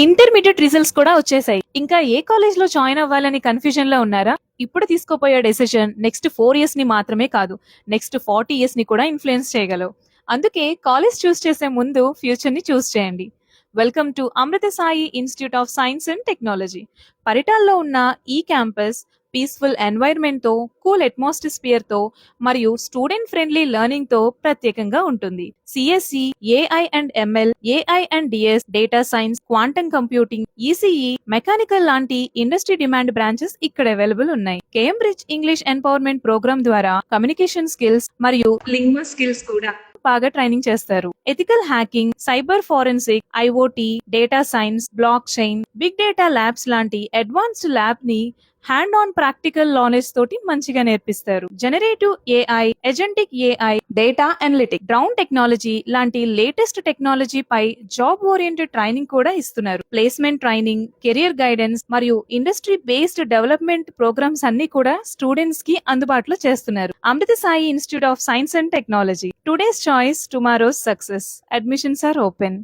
Intermediate results కూడా వచ్చేసాయి. ఇంకా ఏ కాలేజ్ లో జాయిన్ అవ్వాలని కన్ఫ్యూజన్ లో ఉన్నారా? ఇప్పుడు తీసుకోపోయే డెసిషన్ నెక్స్ట్ 4 years ని మాత్రమే కాదు, నెక్స్ట్ 40 years ని కూడా ఇన్ఫ్లుయెన్స్ చేయగలవు. అందుకే కాలేజ్ చూస్ చేసే ముందు ఫ్యూచర్ ని చూస్ చేయండి. Welcome to Amrita Sai institute of science and technology. పరిటాల్లో ఉన్న ఈ క్యాంపస్ పీస్ఫుల్ ఎన్వైర్న్మెంట్ తో, కూల్ అట్మాస్ఫియర్ తో మరియు స్టూడెంట్ ఫ్రెండ్లీ లెర్నింగ్ తో ప్రత్యేకంగా ఉంటుంది. CSC, AI and ML, AI and DS, data science, quantum computing, ECE, mechanical లాంటి ఇండస్ట్రీ డిమాండ్ బ్రాంచెస్ ఇక్కడ అవైలబుల్ ఉన్నాయి. కేంబ్రిడ్జ్ ఇంగ్లీష్ ఎంపవర్మెంట్ ప్రోగ్రామ్ ద్వారా కమ్యూనికేషన్ స్కిల్స్ మరియు లింగ్వా స్కిల్స్ కూడా బాగా ట్రైనింగ్ చేస్తారు. Ethical hacking, cyber forensic, IoT, data science, blockchain, big data labs లాంటి advanced lab ని హ్యాండ్ ఆన్ ప్రాక్టికల్ నాలెడ్జ్ తోటి మంచిగా నేర్పిస్తారు. Generative AI, agentic AI, data analytic, drone technology లాంటి లేటెస్ట్ టెక్నాలజీ పై జాబ్ ఓరియంటెడ్ ట్రైనింగ్ కూడా ఇస్తున్నారు. Placement training, career guidance మరియు ఇండస్ట్రీ బేస్డ్ డెవలప్మెంట్ ప్రోగ్రామ్స్ అన్ని కూడా స్టూడెంట్స్ కి అందుబాటులో చేస్తున్నారు. Amrita Sai institute of science and technology. Today's choice, tomorrow's success. Admissions are open.